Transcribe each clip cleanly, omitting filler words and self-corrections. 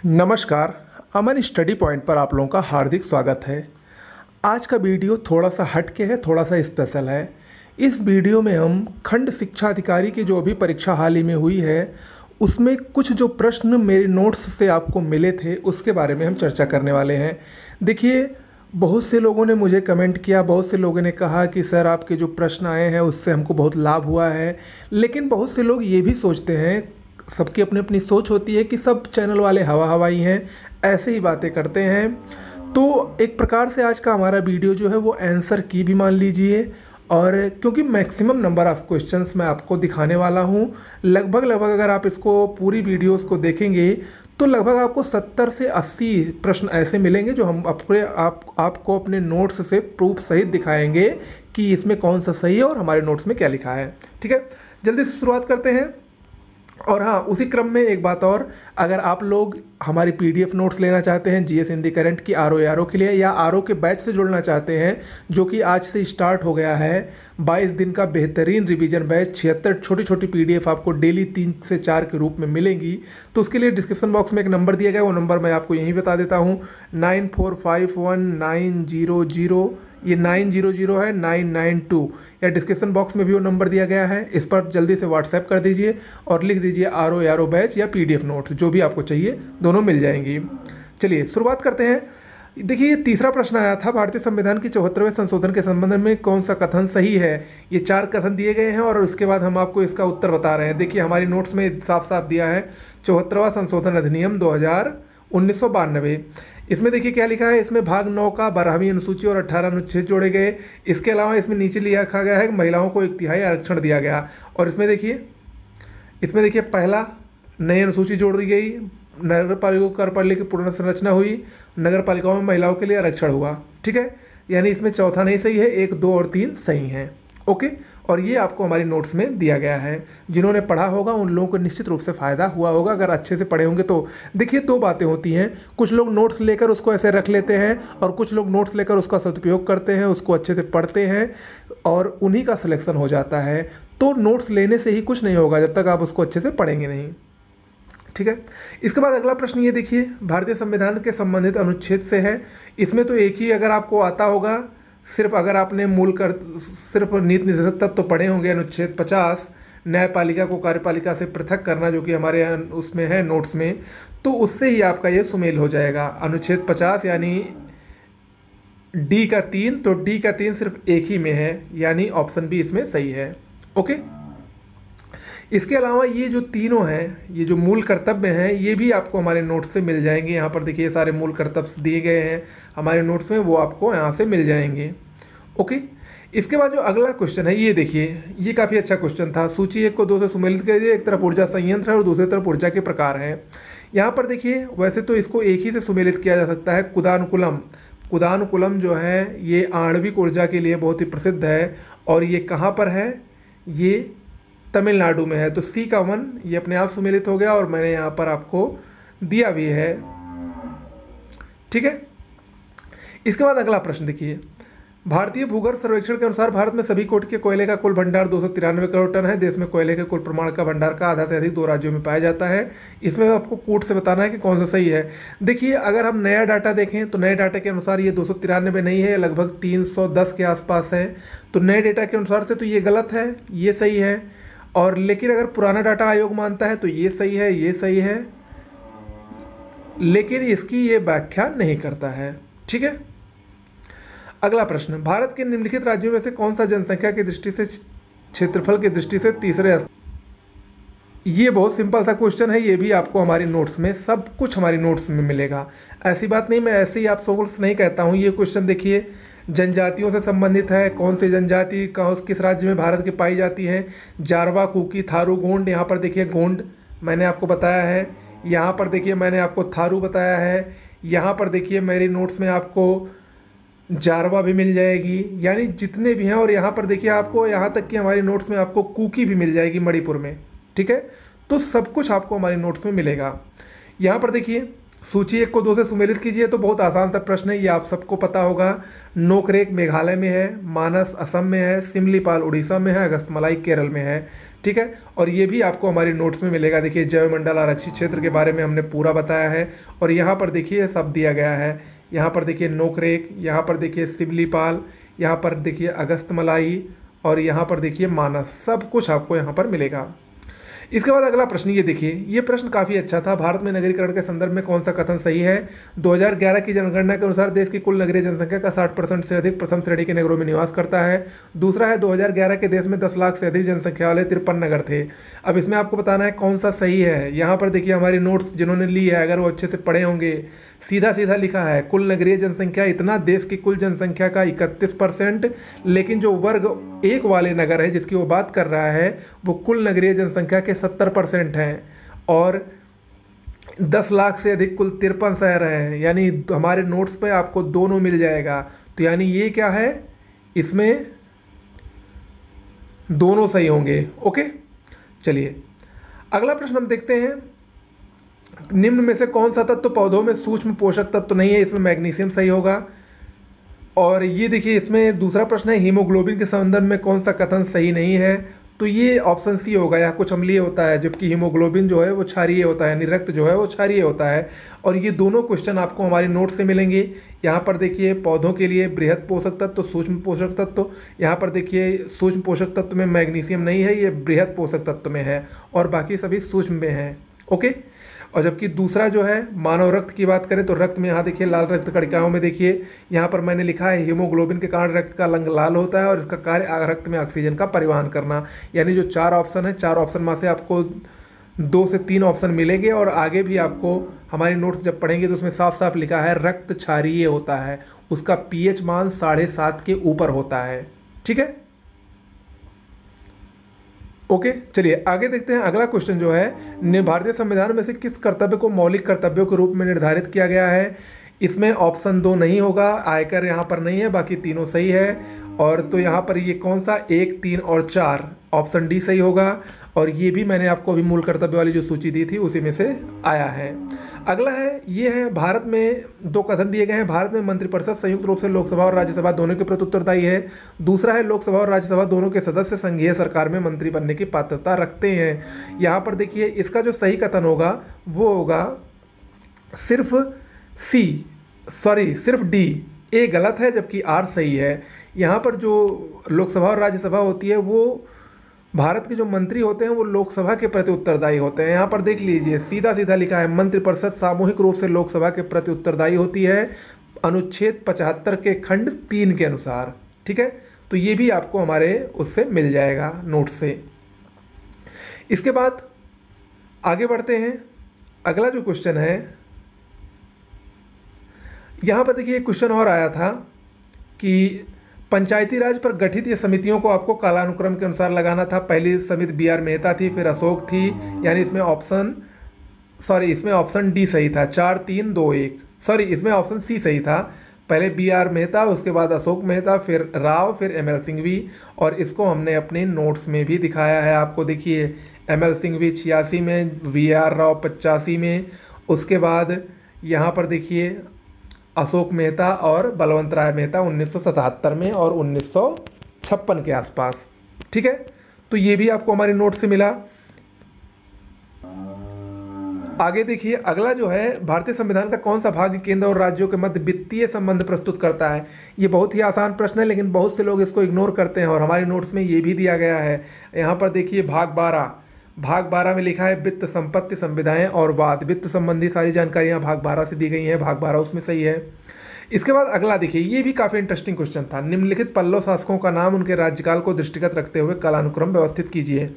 नमस्कार। अमन study point पर आप लोगों का हार्दिक स्वागत है। आज का वीडियो थोड़ा सा हट के है, थोड़ा सा स्पेशल है। इस वीडियो में हम खंड शिक्षा अधिकारी की जो अभी परीक्षा हाल ही में हुई है उसमें कुछ जो प्रश्न मेरे नोट्स से आपको मिले थे उसके बारे में हम चर्चा करने वाले हैं। देखिए, बहुत से लोगों ने मुझे कमेंट किया, बहुत से लोगों ने कहा कि सर आपके जो प्रश्न आए हैं उससे हमको बहुत लाभ हुआ है। लेकिन बहुत से लोग ये भी सोचते हैं, सबकी अपनी अपनी सोच होती है कि सब चैनल वाले हवा हवाई हैं, ऐसे ही बातें करते हैं। तो एक प्रकार से आज का हमारा वीडियो जो है वो आंसर की भी मान लीजिए। और क्योंकि मैक्सिमम नंबर ऑफ़ क्वेश्चंस मैं आपको दिखाने वाला हूँ, लगभग अगर आप इसको पूरी वीडियोस को देखेंगे तो लगभग आपको 70 से 80 प्रश्न ऐसे मिलेंगे जो हम आपको अपने नोट्स से प्रूफ सहित दिखाएंगे कि इसमें कौन सा सही है और हमारे नोट्स में क्या लिखा है। ठीक है, जल्दी से शुरुआत करते हैं। और हाँ, उसी क्रम में एक बात और, अगर आप लोग हमारी पीडीएफ नोट्स लेना चाहते हैं जीएस हिंदी करंट की आरओ के लिए, या आरओ के बैच से जुड़ना चाहते हैं जो कि आज से स्टार्ट हो गया है, 22 दिन का बेहतरीन रिवीजन बैच, 76 छोटी छोटी पीडीएफ आपको डेली 3 से 4 के रूप में मिलेंगी, तो उसके लिए डिस्क्रिप्शन बॉक्स में एक नंबर दिया गया है, वो नंबर मैं आपको यहीं बता देता हूँ, 9451900900, ये 900 है 992, या डिस्क्रिप्शन बॉक्स में भी वो नंबर दिया गया है। इस पर जल्दी से व्हाट्सएप कर दीजिए और लिख दीजिए आरओ बैच या पीडीएफ नोट्स, जो भी आपको चाहिए दोनों मिल जाएंगी। चलिए शुरुआत करते हैं। देखिए, ये तीसरा प्रश्न आया था, भारतीय संविधान के 74वें संशोधन के संबंध में कौन सा कथन सही है। ये 4 कथन दिए गए हैं और उसके बाद हम आपको इसका उत्तर बता रहे हैं। देखिए, हमारी नोट्स में साफ साफ दिया है 74वां संशोधन अधिनियम 1992। इसमें देखिए क्या लिखा है, इसमें भाग 9 का 12वीं अनुसूची और 18 अनुच्छेद जोड़े गए। इसके अलावा इसमें नीचे लिखा गया है कि महिलाओं को 1/3 आरक्षण दिया गया। और इसमें देखिए पहला, नई अनुसूची जोड़ दी गई, नगर पालिकाओं को कार्यपालिका की पुनर्संरचना संरचना हुई, नगर पालिकाओं में महिलाओं के लिए आरक्षण हुआ। ठीक है, यानी इसमें चौथा नहीं सही है, 1, 2 और 3 सही हैं। ओके, और ये आपको हमारी नोट्स में दिया गया है। जिन्होंने पढ़ा होगा उन लोगों को निश्चित रूप से फ़ायदा हुआ होगा, अगर अच्छे से पढ़े होंगे तो। देखिए, 2 बातें होती हैं, कुछ लोग नोट्स लेकर उसको ऐसे रख लेते हैं और कुछ लोग नोट्स लेकर उसका सदुपयोग करते हैं, उसको अच्छे से पढ़ते हैं और उन्हीं का सिलेक्शन हो जाता है। तो नोट्स लेने से ही कुछ नहीं होगा जब तक आप उसको अच्छे से पढ़ेंगे नहीं। ठीक है, इसके बाद अगला प्रश्न ये देखिए, भारतीय संविधान के संबंधित अनुच्छेद से है। इसमें तो एक ही अगर आपको आता होगा, सिर्फ अगर आपने सिर्फ नीति निर्देशक तत्व तो पढ़े होंगे, अनुच्छेद 50, न्यायपालिका को कार्यपालिका से पृथक करना, जो कि हमारे उसमें है नोट्स में, तो उससे ही आपका ये सुमेल हो जाएगा। अनुच्छेद 50 यानी डी का 3, तो डी का 3 सिर्फ एक ही में है, यानी ऑप्शन बी इसमें सही है। ओके, इसके अलावा ये जो तीनों हैं, ये जो मूल कर्तव्य हैं, ये भी आपको हमारे नोट्स से मिल जाएंगे। यहाँ पर देखिए सारे मूल कर्तव्य दिए गए हैं हमारे नोट्स में, वो आपको यहाँ से मिल जाएंगे। ओके, इसके बाद जो अगला क्वेश्चन है, ये देखिए, ये काफ़ी अच्छा क्वेश्चन था। सूची 1 को 2 से सुमेलित करिए। एक तरफ ऊर्जा संयंत्र है और दूसरी तरफ ऊर्जा के प्रकार हैं। यहाँ पर देखिए, वैसे तो इसको एक ही से सुमेलित किया जा सकता है, कुदानुकुलम जो है ये आणविक ऊर्जा के लिए बहुत ही प्रसिद्ध है, और ये कहाँ पर है, ये तमिलनाडु में है। तो सी का 1 ये अपने आप सुमेलित हो गया और मैंने यहाँ पर आपको दिया भी है। ठीक है, इसके बाद अगला प्रश्न देखिए, भारतीय भूगर्भ सर्वेक्षण के अनुसार भारत में सभी कोटि के कोयले का कुल भंडार 293 करोड़ टन है। देश में कोयले के कुल प्रमाण का भंडार का आधा से अधिक 2 राज्यों में पाया जाता है। इसमें आपको कूट से बताना है कि कौन सा सही है। देखिए, अगर हम नया डाटा देखें तो नए डाटा के अनुसार ये 293 नहीं है, लगभग 310 के आसपास है। तो नए डाटा के अनुसार से तो ये गलत है, ये सही है। और लेकिन अगर पुराना डाटा आयोग मानता है तो ये सही है, ये सही है, लेकिन इसकी ये व्याख्या नहीं करता है। ठीक है, अगला प्रश्न, भारत के निम्नलिखित राज्यों में से कौन सा जनसंख्या की दृष्टि से, क्षेत्रफल की दृष्टि से तीसरे ये बहुत सिंपल सा क्वेश्चन है, ये भी आपको हमारी नोट्स में, सब कुछ हमारी नोट्स में मिलेगा। ऐसी बात नहीं, मैं ऐसे ही आप सोर्स नहीं कहता हूँ। ये क्वेश्चन देखिए, जनजातियों से संबंधित है। कौन सी जनजाति किस राज्य में भारत की पाई जाती है, जारवा, कुकी, थारू, गोंड। यहाँ पर देखिए गोंड मैंने आपको बताया है, यहाँ पर देखिए मैंने आपको थारू बताया है, यहाँ पर देखिए मेरी नोट्स में आपको जारवा भी मिल जाएगी, यानी जितने भी हैं। और यहाँ पर देखिए आपको, यहाँ तक कि हमारी नोट्स में आपको कुकी भी मिल जाएगी मणिपुर में। ठीक है, तो सब कुछ आपको हमारी नोट्स में मिलेगा। यहाँ पर देखिए, सूची 1 को 2 से सुमेलित कीजिए, तो बहुत आसान सा प्रश्न है, ये आप सबको पता होगा। नोकरेक मेघालय में है, मानस असम में है, सिमलीपाल उड़ीसा में है, अगस्तमलाई केरल में है। ठीक है। और ये भी आपको हमारी नोट्स में मिलेगा। देखिए जैवमंडल आरक्षित क्षेत्र के बारे में हमने पूरा बताया है, और यहाँ पर देखिए सब दिया गया है। यहाँ पर देखिए नोकरेक, यहाँ पर देखिए सिवलीपाल, यहाँ पर देखिए अगस्तमलाई, और यहाँ पर देखिए मानस, सब कुछ आपको यहाँ पर मिलेगा। इसके बाद अगला प्रश्न ये देखिए, ये प्रश्न काफ़ी अच्छा था। भारत में नगरीकरण के संदर्भ में कौन सा कथन सही है? 2011 की जनगणना के अनुसार देश की कुल नगरीय जनसंख्या का 60% से अधिक प्रथम श्रेणी के नगरों में निवास करता है। दूसरा है 2011 के देश में 10 लाख से अधिक जनसंख्या वाले 53 नगर थे। अब इसमें आपको बताना है कौन सा सही है। यहाँ पर देखिए हमारी नोट्स जिन्होंने ली है, अगर वो अच्छे से पढ़े होंगे, सीधा सीधा लिखा है कुल नगरीय जनसंख्या इतना, देश की कुल जनसंख्या का 31%, लेकिन जो वर्ग 1 वाले नगर हैं जिसकी वो बात कर रहा है वो कुल नगरीय जनसंख्या के 70% हैं, और 10 लाख से अधिक कुल 53 शहर हैं। यानी हमारे नोट्स पे आपको दोनों मिल जाएगा। तो यानी ये क्या है, इसमें दोनों सही होंगे। ओके, चलिए अगला प्रश्न हम देखते हैं। निम्न में से कौन सा तत्व पौधों में सूक्ष्म पोषक तत्व नहीं है? इसमें मैग्नीशियम सही होगा। और ये देखिए इसमें दूसरा प्रश्न है, हीमोग्लोबिन के संदर्भ में कौन सा कथन सही नहीं है? तो ये ऑप्शन सी होगा, या कुछ अम्लीय होता है, जबकि हीमोग्लोबिन जो है वो क्षारीय होता है, यानी रक्त जो है वो क्षारीय होता है। और ये दोनों क्वेश्चन आपको हमारी नोट से मिलेंगे। यहाँ पर देखिए पौधों के लिए बृहद पोषक तत्व, सूक्ष्म पोषक तत्व, यहाँ पर देखिए सूक्ष्म पोषक तत्व में मैग्नीशियम नहीं है, ये बृहद पोषक तत्व में है, और बाकी सभी सूक्ष्म में हैं। ओके, और जबकि दूसरा जो है मानव रक्त की बात करें तो रक्त में यहाँ देखिए लाल रक्त कणिकाओं में देखिए यहाँ पर मैंने लिखा है हीमोग्लोबिन के कारण रक्त का रंग लाल होता है, और इसका कार्य रक्त में ऑक्सीजन का परिवहन करना। यानी जो 4 ऑप्शन है, 4 ऑप्शन में से आपको 2 से 3 ऑप्शन मिलेंगे, और आगे भी आपको हमारी नोट्स जब पढ़ेंगे तो उसमें साफ साफ लिखा है रक्त क्षारीय होता है, उसका pH मान 7.5 के ऊपर होता है। ठीक है, ओके, चलिए आगे देखते हैं। अगला क्वेश्चन जो है, भारतीय संविधान में से किस कर्तव्य को मौलिक कर्तव्यों के रूप में निर्धारित किया गया है? इसमें ऑप्शन 2 नहीं होगा, आयकर यहाँ पर नहीं है, बाकी तीनों सही है। और तो यहाँ पर ये कौन सा 1, 3 और 4, ऑप्शन डी सही होगा। और ये भी मैंने आपको अभी मूल कर्तव्य वाली जो सूची दी थी उसी में से आया है। अगला है, ये है भारत में 2 कथन दिए गए हैं। भारत में मंत्रिपरिषद संयुक्त रूप से लोकसभा और राज्यसभा दोनों के प्रति उत्तरदायी है। दूसरा है लोकसभा और राज्यसभा दोनों के सदस्य संघीय सरकार में मंत्री बनने की पात्रता रखते हैं। यहाँ पर देखिए इसका जो सही कथन होगा वो होगा सिर्फ सिर्फ डी। ए गलत है जबकि आर सही है। यहाँ पर जो लोकसभा और राज्यसभा होती है वो भारत के जो मंत्री होते हैं वो लोकसभा के प्रति उत्तरदायी होते हैं। यहाँ पर देख लीजिए सीधा सीधा लिखा है मंत्रिपरिषद सामूहिक रूप से लोकसभा के प्रति उत्तरदायी होती है, अनुच्छेद 75 के खंड 3 के अनुसार। ठीक है, तो ये भी आपको हमारे उससे मिल जाएगा नोट से। इसके बाद आगे बढ़ते हैं। अगला जो क्वेश्चन है, यहाँ पर देखिए क्वेश्चन और आया था कि पंचायती राज पर गठित ये समितियों को आपको कालानुक्रम के अनुसार लगाना था। पहली समिति BR मेहता थी, फिर अशोक थी, यानी इसमें ऑप्शन डी सही था, 4, 3, 2, 1। इसमें ऑप्शन सी सही था। पहले BR मेहता, उसके बाद अशोक मेहता, फिर राव, फिर ML सिंघवी। और इसको हमने अपने नोट्स में भी दिखाया है आपको। देखिए ML सिंघवी 86 में, VR राव 85 में, उसके बाद यहाँ पर देखिए अशोक मेहता और बलवंत राय मेहता 1977 में और 1956 के आसपास। ठीक है, तो ये भी आपको हमारी नोट से मिला। आगे देखिए अगला जो है, भारतीय संविधान का कौन सा भाग केंद्र और राज्यों के मध्य वित्तीय संबंध प्रस्तुत करता है? ये बहुत ही आसान प्रश्न है, लेकिन बहुत से लोग इसको इग्नोर करते हैं, और हमारी नोट्स में ये भी दिया गया है। यहाँ पर देखिए भाग 12 में लिखा है वित्त, संपत्ति, संविदाएं और वाद। वित्त संबंधी सारी जानकारियां भाग 12 से दी गई हैं, भाग 12 उसमें सही है। इसके बाद अगला देखिए, ये भी काफ़ी इंटरेस्टिंग क्वेश्चन था। निम्नलिखित पल्लव शासकों का नाम उनके राज्यकाल को दृष्टिगत रखते हुए कालानुक्रम व्यवस्थित कीजिए।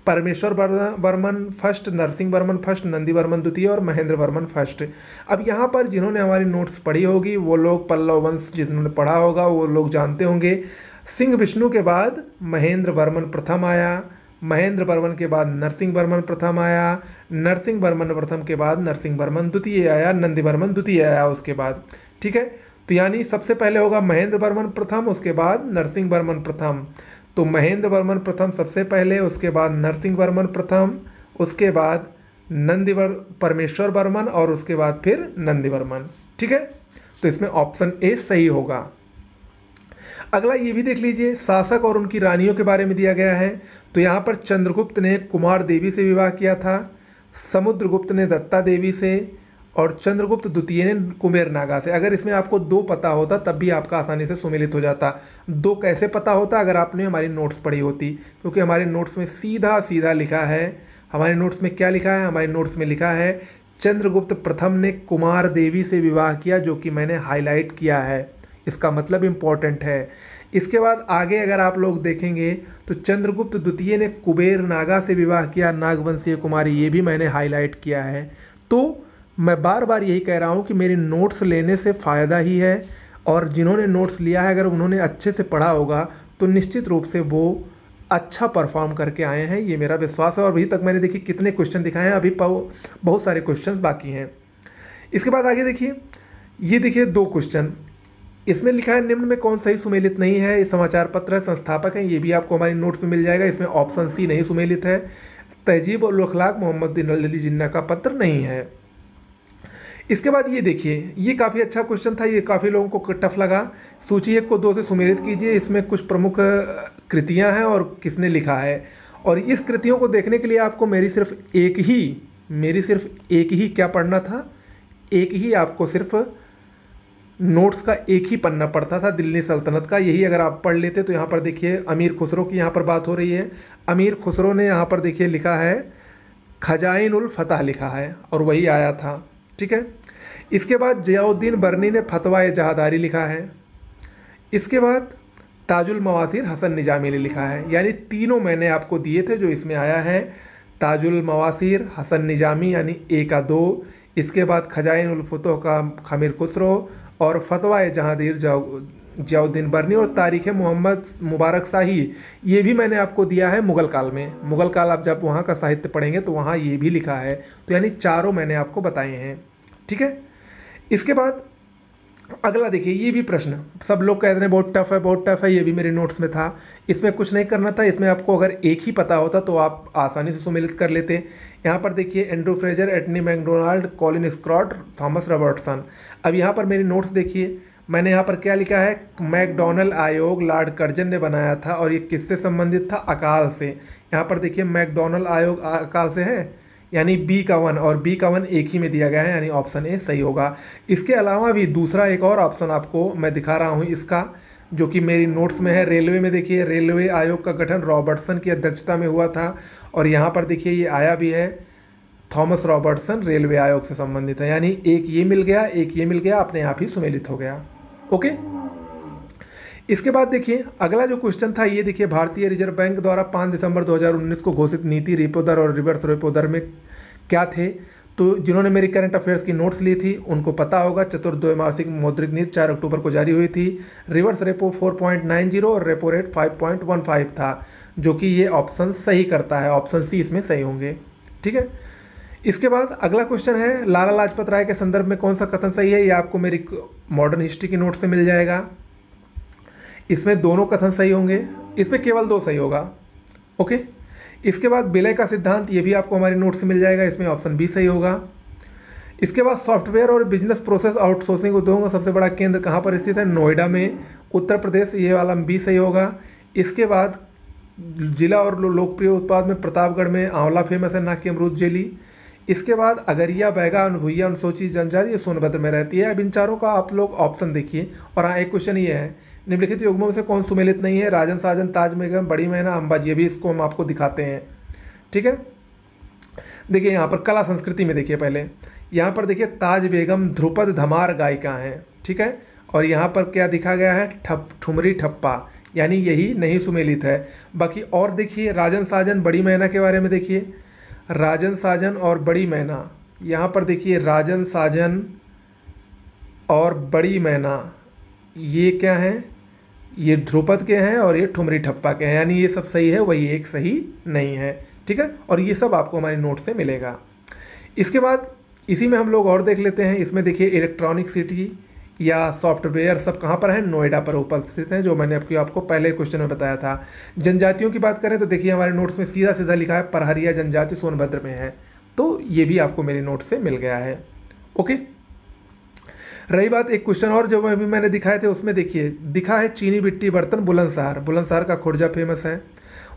परमेश्वर वर्मन फर्स्ट, नरसिंह वर्मन फर्स्ट, नंदी वर्मन द्वितीय और महेंद्र वर्मन फर्स्ट। अब यहाँ पर जिन्होंने हमारी नोट्स पढ़ी होगी वो लोग, पल्लव वंश जिन्होंने पढ़ा होगा वो लोग जानते होंगे। सिंह विष्णु के बाद महेंद्र वर्मन प्रथम आया, महेंद्र वर्मन के बाद नरसिंह वर्मन प्रथम आया, नरसिंह वर्मन प्रथम के बाद नरसिंह वर्मन द्वितीय आया, नंदी वर्मन द्वितीय आया उसके बाद। ठीक है, तो यानी सबसे पहले होगा महेंद्र वर्मन प्रथम, उसके बाद नरसिंह वर्मन प्रथम। तो महेंद्र वर्मन प्रथम सबसे पहले, उसके बाद नरसिंह वर्मन प्रथम, उसके बाद परमेश्वर वर्मन और उसके बाद फिर नंदी वर्मन। ठीक है, तो इसमें ऑप्शन ए सही होगा। अगला ये भी देख लीजिए, शासक और उनकी रानियों के बारे में दिया गया है। तो यहाँ पर चंद्रगुप्त ने कुमार देवी से विवाह किया था, समुद्रगुप्त ने दत्ता देवी से, और चंद्रगुप्त द्वितीय ने कुबेर नागा से। अगर इसमें आपको दो पता होता तब भी आपका आसानी से सुमेलित हो जाता। दो कैसे पता होता? अगर आपने हमारी नोट्स पढ़ी होती, क्योंकि हमारे नोट्स में सीधा सीधा लिखा है। हमारे नोट्स में क्या लिखा है? हमारे नोट्स में लिखा है चंद्रगुप्त प्रथम ने कुमार देवी से विवाह किया, जो कि मैंने हाईलाइट किया है। इसका मतलब इम्पॉर्टेंट है। इसके बाद आगे अगर आप लोग देखेंगे तो चंद्रगुप्त द्वितीय ने कुबेर नागा से विवाह किया, नागवंशीय कुमारी, ये भी मैंने हाईलाइट किया है। तो मैं बार बार यही कह रहा हूँ कि मेरी नोट्स लेने से फ़ायदा ही है, और जिन्होंने नोट्स लिया है अगर उन्होंने अच्छे से पढ़ा होगा तो निश्चित रूप से वो अच्छा परफॉर्म करके आए हैं, ये मेरा विश्वास है। और अभी तक मैंने देखिए कितने क्वेश्चन दिखाए हैं, अभी बहुत सारे क्वेश्चंस बाकी हैं। इसके बाद आगे देखिए, ये देखिए 2 क्वेश्चन इसमें लिखा है, निम्न में कौन सही सुमेलित नहीं है? ये समाचार पत्र है, संस्थापक है, ये भी आपको हमारी नोट्स में मिल जाएगा। इसमें ऑप्शन सी नहीं सुमेलित है। तहजीब और अखलाक मोहम्मद बिन अली जिन्ना का पत्र नहीं है। इसके बाद ये देखिए, ये काफ़ी अच्छा क्वेश्चन था, ये काफ़ी लोगों को टफ लगा। सूची 1 को 2 से सुमेलित कीजिए। इसमें कुछ प्रमुख कृतियां हैं और किसने लिखा है, और इस कृतियों को देखने के लिए आपको मेरी सिर्फ एक ही क्या पढ़ना था? एक ही आपको सिर्फ नोट्स का एक ही पन्ना पड़ता था, दिल्ली सल्तनत का। यही अगर आप पढ़ लेते तो यहाँ पर देखिए अमीर खुसरो की यहाँ पर बात हो रही है। अमीर खुसरो ने यहाँ पर देखिए लिखा है खजाइन उल फतह लिखा है, और वही आया था। ठीक है। इसके बाद जियाउद्दीन बर्नी ने फतवा जहादारी लिखा है। इसके बाद ताजुल मवासिर हसन निजामी ने लिखा है। यानी तीनों मैंने आपको दिए थे जो इसमें आया है, ताजुल मवासिर, हसन निजामी यानी ए का 2, इसके बाद खजाइन उल फतह का खमीर खुसरो, और फतवा जहादीर जियाउद्दीन बर्नी, और तारीख़ मोहम्मद मुबारक शाही, ये भी मैंने आपको दिया है मुग़ल काल में। मुग़ल काल आप जब वहाँ का साहित्य पढ़ेंगे तो वहाँ ये भी लिखा है। तो यानी चारों मैंने आपको बताए हैं। ठीक है। इसके बाद अगला देखिए, ये भी प्रश्न सब लोग कहते हैं बहुत टफ है, बहुत टफ है, ये भी मेरे नोट्स में था। इसमें कुछ नहीं करना था, इसमें आपको अगर एक ही पता होता तो आप आसानी से सुमेलित कर लेते। यहाँ पर देखिए एंड्रू फ्रेजर, एटनी McDonald, Colin Scott, Thomas Robertson. अब यहाँ पर मेरी नोट्स देखिए, मैंने यहाँ पर क्या लिखा है, मैकडॉनल्ड आयोग लॉर्ड कर्जन ने बनाया था, और ये किससे संबंधित था? अकाल से। यहाँ पर देखिए मैकडॉनल्ड आयोग अकाल से है, यानी बी का 1 और बी का 1 एक ही में दिया गया है, यानी ऑप्शन ए सही होगा। इसके अलावा भी दूसरा एक और ऑप्शन आपको मैं दिखा रहा हूँ इसका, जो कि मेरी नोट्स में है। रेलवे में देखिए, रेलवे आयोग का गठन रॉबर्टसन की अध्यक्षता में हुआ था, और यहाँ पर देखिए ये आया भी है, थॉमस रॉबर्टसन रेलवे आयोग से संबंधित है। यानी एक ये मिल गया, एक ये मिल गया, अपने आप ही सुमेलित हो गया। ओके। इसके बाद देखिए अगला जो क्वेश्चन था, ये देखिए भारतीय रिजर्व बैंक द्वारा 5 दिसंबर 2019 को घोषित नीति रेपो दर और रिवर्स रेपो दर में क्या थे? तो जिन्होंने मेरी करंट अफेयर्स की नोट्स ली थी उनको पता होगा, चतुर्द्वैमासिक मौद्रिक नीति 4 अक्टूबर को जारी हुई थी। रिवर्स रेपो 4.90 और रेपो रेट 5.15 था, जो कि ये ऑप्शन सही करता है। ऑप्शन सी इसमें सही होंगे। ठीक है। इसके बाद अगला क्वेश्चन है, लाला लाजपत राय के संदर्भ में कौन सा कथन सही है? ये आपको मेरी मॉडर्न हिस्ट्री की नोट से मिल जाएगा। इसमें दोनों कथन सही होंगे, इसमें केवल 2 सही होगा। ओके। इसके बाद विलय का सिद्धांत, ये भी आपको हमारी नोट से मिल जाएगा, इसमें ऑप्शन बी सही होगा। इसके बाद सॉफ्टवेयर और बिजनेस प्रोसेस आउटसोर्सिंग उद्योगों का सबसे बड़ा केंद्र कहाँ पर स्थित है? नोएडा में, उत्तर प्रदेश, ये वाला बी सही होगा। इसके बाद जिला और लोकप्रिय उत्पाद में प्रतापगढ़ में आंवला फेमस है, ना कि अमरूद जेली। इसके बाद अगरिया, बैगा, अनुभुइया, अनुसूचित जनजाति, ये सोनभद्र में रहती है। अब इन चारों का आप लोग ऑप्शन देखिए। और हाँ, एक क्वेश्चन ये है, निम्नलिखित युग्मों में से कौन सुमेलित नहीं है? राजन, साजन, ताज बेगम, बड़ी मैना, अंबाजी। ये भी इसको हम आपको दिखाते हैं। ठीक है। देखिए यहाँ पर कला संस्कृति में देखिए, पहले यहाँ पर देखिए ताज बेगम ध्रुपद धमार गायिका हैं। ठीक है। और यहाँ पर क्या दिखा गया है? ठुमरी ठप्पा, यानी यही नहीं सुमेलित है। बाकी और देखिए राजन, साजन, बड़ी मैना के बारे में देखिए, राजन, साजन और बड़ी मैना। यहाँ पर देखिए राजन, साजन और बड़ी मैना, ये क्या हैं? ये ध्रुपद के हैं और ये ठुमरी ठप्पा के हैं, यानी ये सब सही है, वही एक सही नहीं है। ठीक है। और ये सब आपको हमारी नोट से मिलेगा। इसके बाद इसी में हम लोग और देख लेते हैं। इसमें देखिए इलेक्ट्रॉनिक सिटी या सॉफ्टवेयर सब कहाँ पर है? नोएडा पर उपस्थित हैं, जो मैंने आपको पहले क्वेश्चन में बताया था। जनजातियों की बात करें तो देखिए हमारे नोट्स में सीधा सीधा लिखा है परहरिया जनजाति सोनभद्र में है, तो ये भी आपको मेरी नोट से मिल गया है। ओके। रही बात एक क्वेश्चन और जो अभी मैंने दिखाए थे, उसमें देखिए दिखा है चीनी मिट्टी बर्तन बुलंदशहर, बुलंदशहर का खुर्जा फेमस है।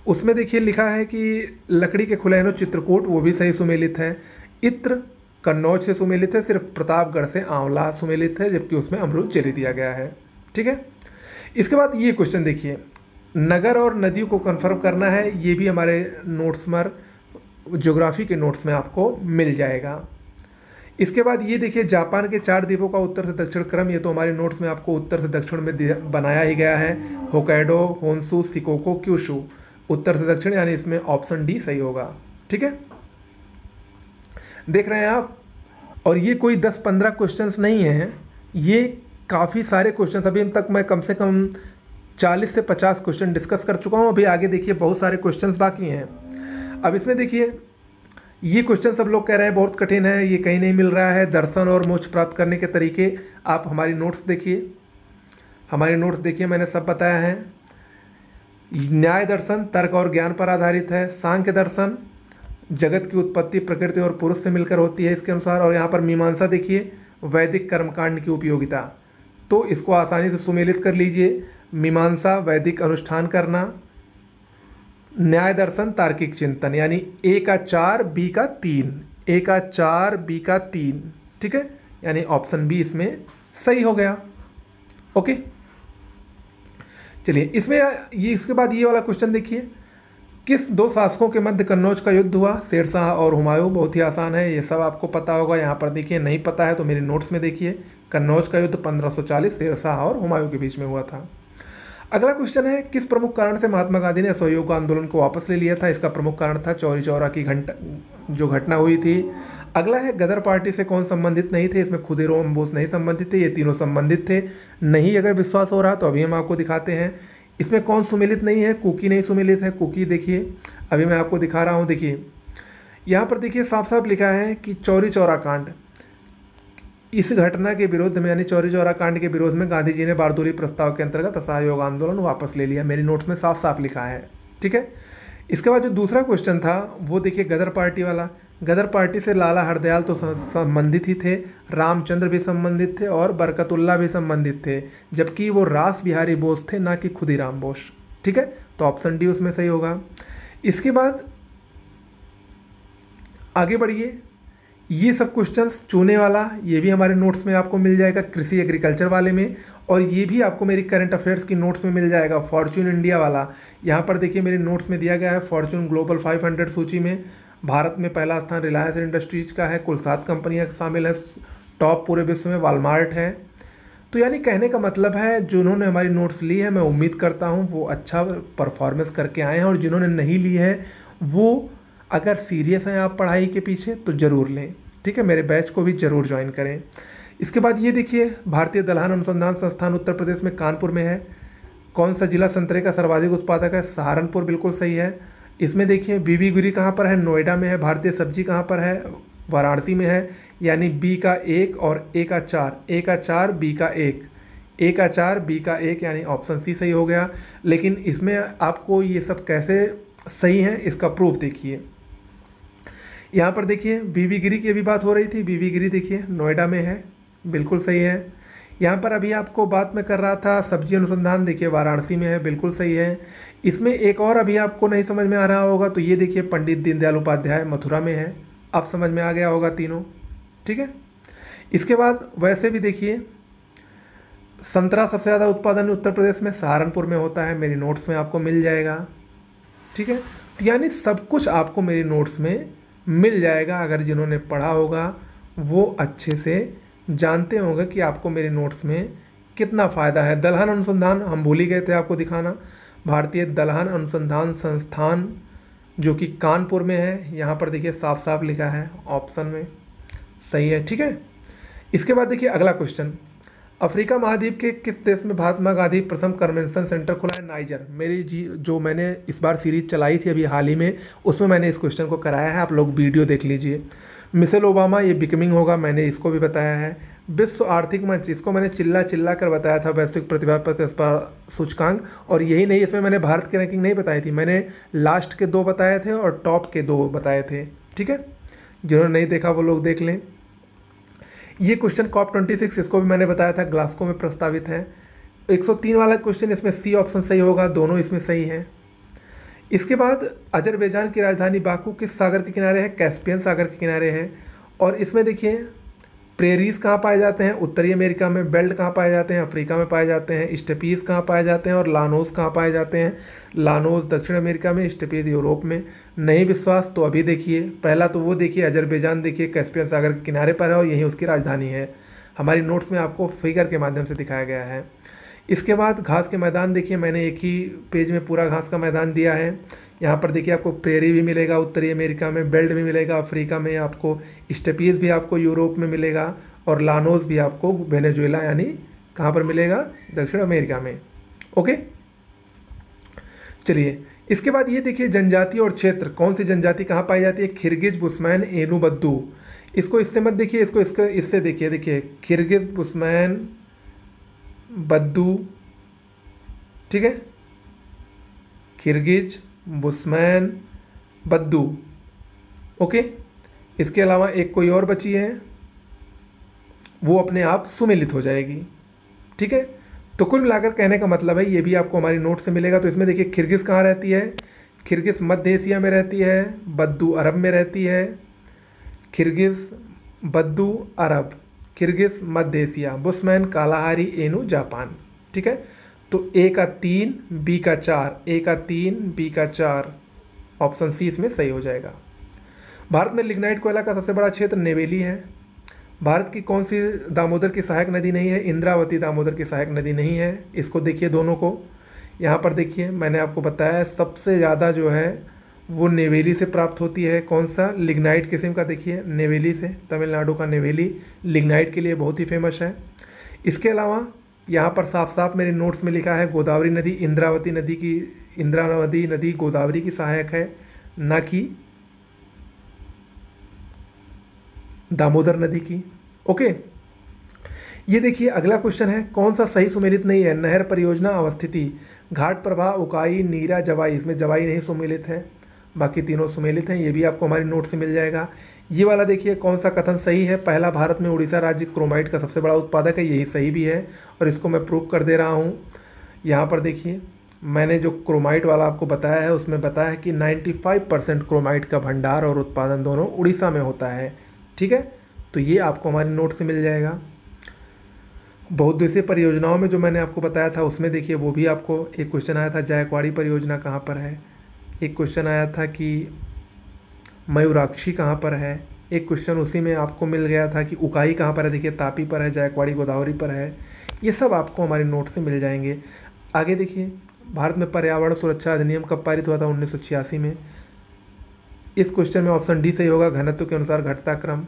उसमें देखिए लिखा है कि लकड़ी के खुलैनो चित्रकूट, वो भी सही सुमेलित है। इत्र कन्नौज से सुमेलित है, सिर्फ प्रतापगढ़ से आंवला सुमेलित है, जबकि उसमें अमरूद जेली दिया गया है। ठीक है, इसके बाद ये क्वेश्चन देखिए, नगर और नदियों को कंफर्म करना है, ये भी हमारे नोट्स में, ज्योग्राफी के नोट्स में आपको मिल जाएगा। इसके बाद ये देखिए जापान के 4 द्वीपों का उत्तर से दक्षिण क्रम, ये तो हमारे नोट्स में आपको उत्तर से दक्षिण में बनाया ही गया है। होकाइडो, होन्शु, शिकोको, क्यूशु, उत्तर से दक्षिण, यानी इसमें ऑप्शन डी सही होगा। ठीक है, देख रहे हैं आप। और ये कोई 10-15 क्वेश्चंस नहीं हैं, ये काफ़ी सारे क्वेश्चंस, अभी तक मैं कम से कम 40 से 50 क्वेश्चन डिस्कस कर चुका हूँ। अभी आगे देखिए बहुत सारे क्वेश्चंस बाकी हैं। अब इसमें देखिए ये क्वेश्चन सब लोग कह रहे हैं बहुत कठिन है, ये कहीं नहीं मिल रहा है। दर्शन और मोक्ष प्राप्त करने के तरीके, आप हमारी नोट्स देखिए, हमारी नोट्स देखिए, मैंने सब बताया है। न्याय दर्शन तर्क और ज्ञान पर आधारित है। सांख्य दर्शन जगत की उत्पत्ति प्रकृति और पुरुष से मिलकर होती है इसके अनुसार। और यहाँ पर मीमांसा देखिए वैदिक कर्मकांड की उपयोगिता, तो इसको आसानी से सुमेलित कर लीजिए। मीमांसा वैदिक अनुष्ठान करना। न्याय दर्शन तार्किक चिंतन, यानी A का 4 B का 3, A का 4 B का 3। ठीक है, यानी ऑप्शन बी इसमें सही हो गया। ओके, चलिए इसमें ये, इसके बाद ये वाला क्वेश्चन देखिए, किस 2 शासकों के मध्य कन्नौज का युद्ध हुआ? शेरशाह और हुमायूं। बहुत ही आसान है, ये सब आपको पता होगा। यहाँ पर देखिए नहीं पता है तो मेरे नोट्स में देखिए, कन्नौज का युद्ध 1540 शेरशाह और हुमायूं के बीच में हुआ था। अगला क्वेश्चन है, किस प्रमुख कारण से महात्मा गांधी ने असहयोग आंदोलन को वापस ले लिया था? इसका प्रमुख कारण था चौरी चौरा की जो घटना हुई थी। अगला है, गदर पार्टी से कौन संबंधित नहीं थे? इसमें खुदीराम बोस नहीं संबंधित थे, ये तीनों संबंधित थे। नहीं अगर विश्वास हो रहा तो अभी हम आपको दिखाते हैं। इसमें कौन सुमेलित नहीं है? कुकी नहीं सुमेलित है। कुकी देखिए अभी मैं आपको दिखा रहा हूँ। देखिए यहाँ पर देखिए साफ साफ लिखा है कि चौरी चौरा कांड, इस घटना के विरोध में, यानी चौरी चौरा कांड के विरोध में गांधी जी ने बारदोली प्रस्ताव के अंतर्गत असहयोग आंदोलन वापस ले लिया। मेरी नोट्स में साफ साफ लिखा है। ठीक है, इसके बाद जो दूसरा क्वेश्चन था वो देखिए गदर पार्टी वाला। गदर पार्टी से लाला हरदयाल तो संबंधित ही थे, रामचंद्र भी संबंधित थे और बरकतुल्ला भी संबंधित थे, जबकि वो रास बिहारी बोस थे, ना कि खुदीराम बोस। ठीक है, तो ऑप्शन डी उसमें सही होगा। इसके बाद आगे बढ़िए, ये सब क्वेश्चंस चुने वाला, ये भी हमारे नोट्स में आपको मिल जाएगा कृषि एग्रीकल्चर वाले में, और ये भी आपको मेरी करंट अफेयर्स की नोट्स में मिल जाएगा। फॉर्च्यून इंडिया वाला, यहाँ पर देखिए मेरे नोट्स में दिया गया है, फॉर्च्यून ग्लोबल 500 सूची में भारत में पहला स्थान रिलायंस इंडस्ट्रीज का है, कुल 7 कंपनियाँ शामिल हैं। टॉप पूरे विश्व में वॉलमार्ट है। तो यानी कहने का मतलब है जिन्होंने हमारी नोट्स ली है, मैं उम्मीद करता हूँ वो अच्छा परफॉर्मेंस करके आए हैं, और जिन्होंने नहीं ली है वो अगर सीरियस हैं आप पढ़ाई के पीछे तो ज़रूर लें। ठीक है, मेरे बैच को भी ज़रूर ज्वाइन करें। इसके बाद ये देखिए, भारतीय दलहन अनुसंधान संस्थान उत्तर प्रदेश में कानपुर में है। कौन सा जिला संतरे का सर्वाधिक उत्पादक है? सहारनपुर, बिल्कुल सही है। इसमें देखिए बीबी गिरी कहाँ पर है? नोएडा में है। भारतीय सब्जी कहाँ पर है? वाराणसी में है। यानी बी का 1 और ए का 4, ए का 4 बी का 1, ए का 4 बी का 1, यानी ऑप्शन सी सही हो गया। लेकिन इसमें आपको ये सब कैसे सही है इसका प्रूफ देखिए। यहाँ पर देखिए बीबी गिरी की अभी बात हो रही थी, बीबी गिरी देखिए नोएडा में है, बिल्कुल सही है। यहाँ पर अभी आपको बात में कर रहा था सब्जी अनुसंधान, देखिए वाराणसी में है, बिल्कुल सही है। इसमें एक और अभी आपको नहीं समझ में आ रहा होगा, तो ये देखिए पंडित दीनदयाल उपाध्याय मथुरा में है। अब समझ में आ गया होगा तीनों। ठीक है, इसके बाद वैसे भी देखिए संतरा सबसे ज़्यादा उत्पादन उत्तर प्रदेश में सहारनपुर में होता है, मेरी नोट्स में आपको मिल जाएगा। ठीक है, तो यानी सब कुछ आपको मेरी नोट्स में मिल जाएगा। अगर जिन्होंने पढ़ा होगा वो अच्छे से जानते होंगे कि आपको मेरे नोट्स में कितना फ़ायदा है। दलहन अनुसंधान हम भूल ही गए थे आपको दिखाना, भारतीय दलहन अनुसंधान संस्थान जो कि कानपुर में है, यहाँ पर देखिए साफ साफ लिखा है ऑप्शन में, सही है। ठीक है, इसके बाद देखिए अगला क्वेश्चन, अफ्रीका महाद्वीप के किस देश में महात्मा गांधी प्रथम कन्वेंशन सेंटर खुला है? नाइजर। मेरी जो मैंने इस बार सीरीज चलाई थी अभी हाल ही में, उसमें मैंने इस क्वेश्चन को कराया है, आप लोग वीडियो देख लीजिए। मिशेल ओबामा, ये बिकमिंग होगा, मैंने इसको भी बताया है। विश्व आर्थिक मंच, इसको मैंने चिल्ला कर बताया था, वैश्विक प्रतिभा प्रतिस्पर्धा सूचकांक। और यही नहीं, इसमें मैंने भारत की रैंकिंग नहीं बताई थी, मैंने लास्ट के 2 बताए थे और टॉप के 2 बताए थे। ठीक है, जिन्होंने नहीं देखा वो लोग देख लें। ये क्वेश्चन COP26, इसको भी मैंने बताया था, ग्लासगो में प्रस्तावित है। 103 वाला क्वेश्चन, इसमें सी ऑप्शन सही होगा, दोनों इसमें सही हैं। इसके बाद अजरबैजान की राजधानी बाकू किस सागर के किनारे है? कैस्पियन सागर के किनारे है। और इसमें देखिए प्रेरीज कहाँ पाए जाते हैं? उत्तरी अमेरिका में। बेल्ट कहाँ पाए जाते हैं? अफ्रीका में पाए जाते हैं। स्टेपीज कहाँ पाए जाते हैं? और लानोस कहाँ पाए जाते हैं? लानोस दक्षिण अमेरिका में, स्टेपीज यूरोप में। नहीं विश्वास तो अभी देखिए, पहला तो वो देखिए, अजरबैजान देखिए कैस्पियन सागर के किनारे पर है और यही उसकी राजधानी है। हमारी नोट्स में आपको फिगर के माध्यम से दिखाया गया है। इसके बाद घास के मैदान देखिए, मैंने एक ही पेज में पूरा घास का मैदान दिया है। यहाँ पर देखिए आपको प्रेरी भी मिलेगा उत्तरी अमेरिका में, बेल्ट भी मिलेगा अफ्रीका में, आपको स्टेपीज भी आपको यूरोप में मिलेगा, और लानोस भी आपको वेनेजुएला यानी कहाँ पर मिलेगा? दक्षिण अमेरिका में। ओके, चलिए इसके बाद ये देखिए जनजाति और क्षेत्र, कौन सी जनजाति कहाँ पाई जाती है? किर्गिज, बुस्मैन, एनू, बद्दू। इसको इससे मत देखिए, इसको इससे देखिए, देखिए किर्गिज, बुस्मैन, बद्दू, ठीक है, किर्गिज, बुस्मैन, बद्दू। ओके, इसके अलावा एक कोई और बची है, वो अपने आप सुमेलित हो जाएगी। ठीक है, तो कुल मिलाकर कहने का मतलब है, ये भी आपको हमारी नोट से मिलेगा। तो इसमें देखिए किर्गिज कहाँ रहती है? किर्गिज मध्य एशिया में रहती है, बद्दू अरब में रहती है। किर्गिज, बद्दू, अरब, किर्गिज मध्य एशिया, बुस्मैन, कालाहारी, एनू, जापान। ठीक है, तो ए का 3, बी का 4, ए का 3, बी का 4, ऑप्शन सी इसमें सही हो जाएगा। भारत में लिग्नाइट कोयला का सबसे बड़ा क्षेत्र नेवेली है। भारत की कौन सी दामोदर की सहायक नदी नहीं है? इंद्रावती दामोदर की सहायक नदी नहीं है। इसको देखिए दोनों को, यहाँ पर देखिए मैंने आपको बताया सबसे ज़्यादा जो है वो नेवेली से प्राप्त होती है। कौन सा? लिग्नाइट किस्म का, देखिए नेवेली से, तमिलनाडु का नेवेली लिग्नाइट के लिए बहुत ही फेमस है। इसके अलावा यहाँ पर साफ साफ मेरे नोट्स में लिखा है गोदावरी नदी, इंद्रावती नदी गोदावरी की सहायक है, ना कि दामोदर नदी की। ओके, ये देखिए अगला क्वेश्चन है, कौन सा सही सुमेलित नहीं है? नहर परियोजना, अवस्थिति, घाट प्रवाह, उकाई, नीरा, जवाई। इसमें जवाई नहीं सुमेलित है, बाकी तीनों सुमेलित हैं। ये भी आपको हमारी नोट से मिल जाएगा। ये वाला देखिए कौन सा कथन सही है? पहला, भारत में उड़ीसा राज्य क्रोमाइट का सबसे बड़ा उत्पादक है। यही सही भी है और इसको मैं प्रूव कर दे रहा हूँ। यहाँ पर देखिए मैंने जो क्रोमाइट वाला आपको बताया है उसमें बताया है कि 95% क्रोमाइट का भंडार और उत्पादन दोनों उड़ीसा में होता है। ठीक है, तो ये आपको हमारी नोट से मिल जाएगा। बहुउद्देशीय परियोजनाओं में जो मैंने आपको बताया था उसमें देखिए वो भी आपको एक क्वेश्चन आया था, जायकवाड़ी परियोजना कहाँ पर है। एक क्वेश्चन आया था कि मयूराक्षी कहाँ पर है। एक क्वेश्चन उसी में आपको मिल गया था कि उकाई कहाँ पर है। देखिए तापी पर है, जायकवाड़ी गोदावरी पर है। ये सब आपको हमारी नोट से मिल जाएंगे। आगे देखिए, भारत में पर्यावरण सुरक्षा अधिनियम कब पारित हुआ था? 1986 में। इस क्वेश्चन में ऑप्शन डी सही होगा, घनत्व के अनुसार घटता क्रम।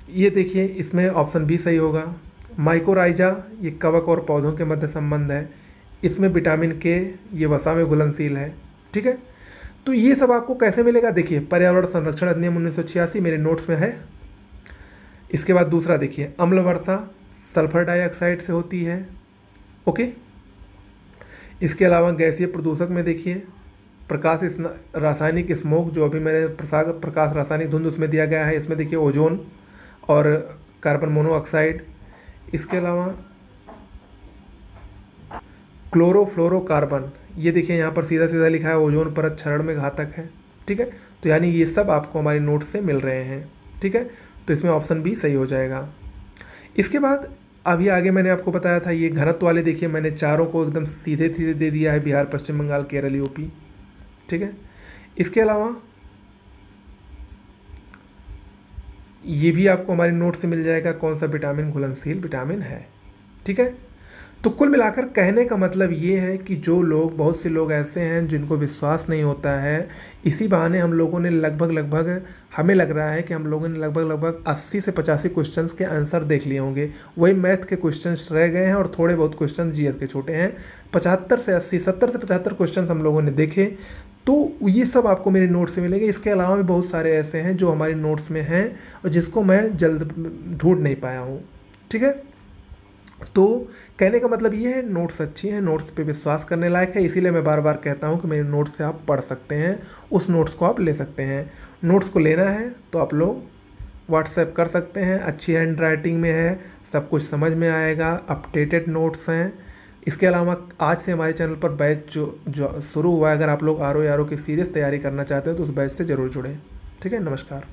ये देखिए इसमें ऑप्शन बी सही होगा। माइकोराइजा, ये कवक और पौधों के मध्य संबंध है। इसमें विटामिन के, ये वसा में घुलनशील है। ठीक है, तो ये सब आपको कैसे मिलेगा? देखिए पर्यावरण संरक्षण अधिनियम 1986 मेरे नोट्स में है। इसके बाद दूसरा देखिए, अम्ल वर्षा सल्फर डाइऑक्साइड से होती है। ओके, इसके अलावा गैसीय प्रदूषक में देखिए प्रकाश रासायनिक स्मोक, जो अभी मैंने प्रकाश रासायनिक धुंध उसमें दिया गया है। इसमें देखिए ओजोन और कार्बन मोनोऑक्साइड। इसके अलावा क्लोरोफ्लोरोकार्बन, ये देखिए यहाँ पर सीधा सीधा लिखा है ओजोन परत क्षरण में घातक है। ठीक है, तो यानी ये सब आपको हमारी नोट से मिल रहे हैं। ठीक है, तो इसमें ऑप्शन बी सही हो जाएगा। इसके बाद अभी आगे मैंने आपको बताया था ये घनत्व वाले, देखिए मैंने चारों को एकदम सीधे सीधे दे दिया है, बिहार, पश्चिम बंगाल, केरल, यूपी। ठीक है, इसके अलावा ये भी आपको हमारी नोट से मिल जाएगा कौन सा विटामिन घुलनशील विटामिन है। ठीक है, तो कुल मिलाकर कहने का मतलब ये है कि जो लोग, बहुत से लोग ऐसे हैं जिनको विश्वास नहीं होता है, इसी बहाने हम लोगों ने लगभग हमें लग रहा है कि हम लोगों ने लगभग 80 से 85 क्वेश्चंस के आंसर देख लिए होंगे। वही मैथ के क्वेश्चंस रह गए हैं और थोड़े बहुत क्वेश्चन जीएस के छोटे हैं। 75 से 80, 70 से 75 क्वेश्चन हम लोगों ने देखे, तो ये सब आपको मेरे नोट्स से मिलेंगे। इसके अलावा भी बहुत सारे ऐसे हैं जो हमारी नोट्स में हैं और जिसको मैं जल्द ढूंढ नहीं पाया हूँ। ठीक है, तो कहने का मतलब ये है नोट्स अच्छी हैं, नोट्स पे विश्वास करने लायक है। इसीलिए मैं बार बार कहता हूँ कि मेरे नोट्स से आप पढ़ सकते हैं, उस नोट्स को आप ले सकते हैं। नोट्स को लेना है तो आप लोग व्हाट्सएप कर सकते हैं। अच्छी हैंड राइटिंग में है, सब कुछ समझ में आएगा, अपडेटेड नोट्स हैं। इसके अलावा आज से हमारे चैनल पर बैच जो शुरू हुआ है, अगर आप लोग आर ओ की सीरियस तैयारी करना चाहते हैं तो उस बैच से ज़रूर जुड़ें। ठीक है, नमस्कार।